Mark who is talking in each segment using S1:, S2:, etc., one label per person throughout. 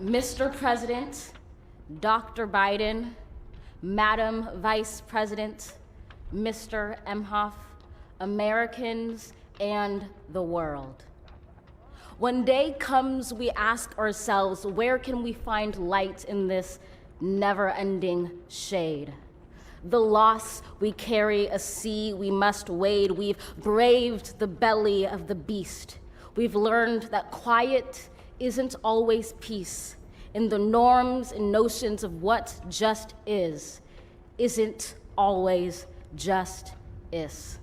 S1: Mr. President, Dr. Biden, Madam Vice President, Mr. Emhoff, Americans, and the world. When day comes, we ask ourselves, where can we find light in this never-ending shade? The loss we carry, a sea we must wade. We've braved the belly of the beast. We've learned that quiet isn't always peace, and the norms and notions of what just isn't always just is.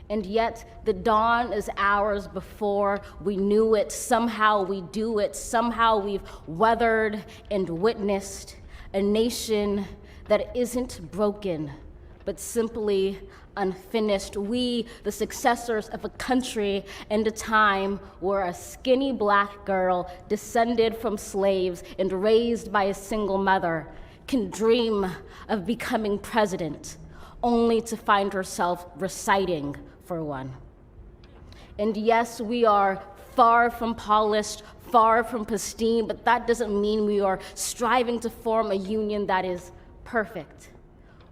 S1: And yet the dawn is ours before we knew it. Somehow we do it. Somehow we've weathered and witnessed a nation that isn't broken, but simply unfinished. We, the successors of a country and a time where a skinny black girl descended from slaves and raised by a single mother can dream of becoming president, only to find herself reciting for one. And yes, we are far from polished, far from pristine, but that doesn't mean we are striving to form a union that is perfect.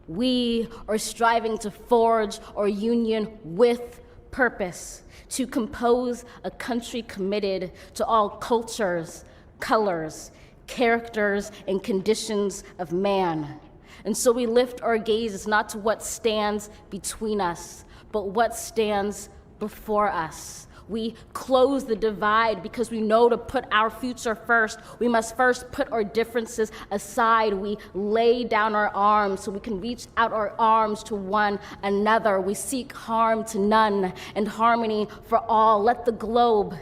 S1: We are striving to forge our union with purpose, to compose a country committed to all cultures, colors, characters, and conditions of man. And so we lift our gazes not to what stands between us, but what stands before us. We close the divide because we know to put our future first. We must first put our differences aside. We lay down our arms so we can reach out our arms to one another. We seek harm to none and harmony for all. Let the globe,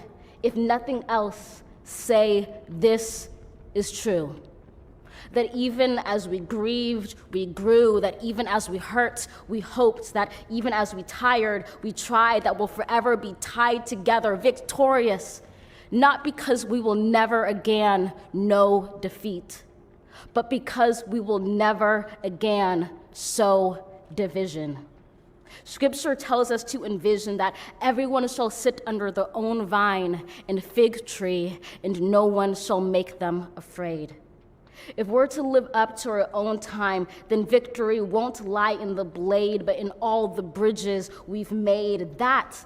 S1: if nothing else, say this is true. That even as we grieved, we grew, that even as we hurt, we hoped, that even as we tired, we tried, that we'll forever be tied together, victorious, not because we will never again know defeat, but because we will never again sow division. Scripture tells us to envision that everyone shall sit under their own vine and fig tree, and no one shall make them afraid. If we're to live up to our own time, then victory won't lie in the blade, but in all the bridges we've made. That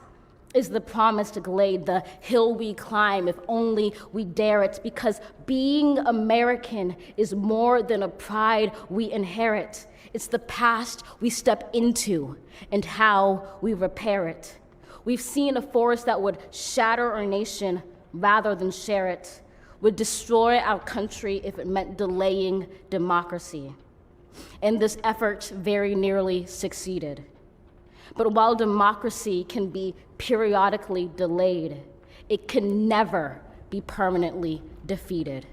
S1: is the promised glade, the hill we climb, if only we dare it, because being American is more than a pride we inherit. It's the past we step into and how we repair it. We've seen a force that would shatter our nation rather than share it, would destroy our country if it meant delaying democracy. And this effort very nearly succeeded. But while democracy can be periodically delayed, it can never be permanently defeated.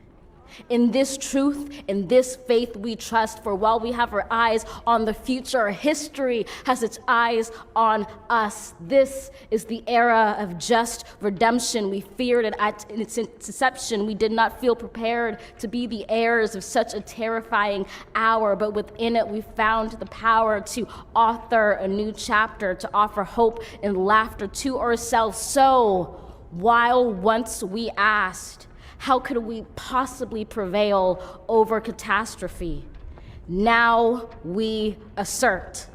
S1: In this truth, in this faith we trust, for while we have our eyes on the future, history has its eyes on us. This is the era of just redemption. We feared it at its inception. We did not feel prepared to be the heirs of such a terrifying hour, but within it we found the power to author a new chapter, to offer hope and laughter to ourselves. So, while once we asked, how could we possibly prevail over catastrophe? Now we assert,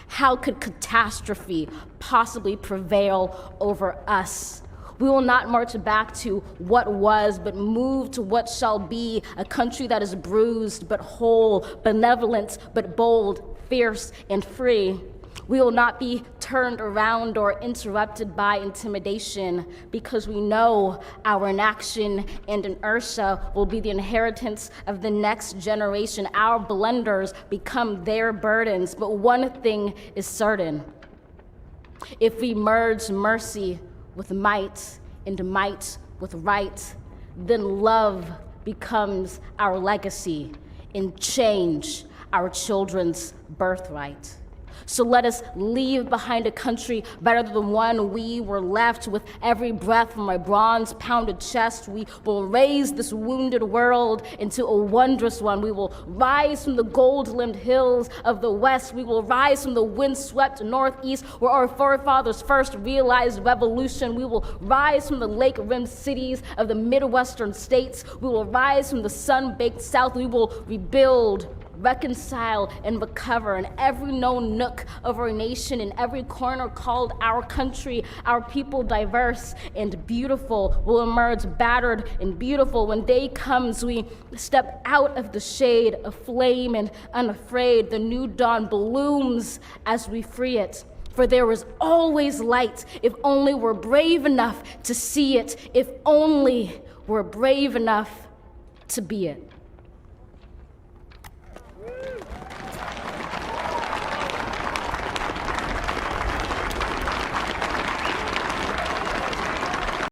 S1: how could catastrophe possibly prevail over us? We will not march back to what was, but move to what shall be, a country that is bruised but whole, benevolent but bold, fierce and free. We will not be turned around or interrupted by intimidation, because we know our inaction and inertia will be the inheritance of the next generation. Our blunders become their burdens. But one thing is certain: if we merge mercy with might and might with right, then love becomes our legacy and change our children's birthright. So let us leave behind a country better than the one we were left. With every breath from my bronze-pounded chest, we will raise this wounded world into a wondrous one. We will rise from the gold-limbed hills of the West. We will rise from the windswept Northeast, where our forefathers first realized revolution. We will rise from the lake-rimmed cities of the Midwestern states. We will rise from the sun-baked South. We will rebuild, reconcile, and recover in every known nook of our nation, in every corner called our country. Our people, diverse and beautiful, will emerge battered and beautiful. When day comes, we step out of the shade, aflame and unafraid. The new dawn blooms as we free it. For there is always light, if only we're brave enough to see it, if only we're brave enough to be it.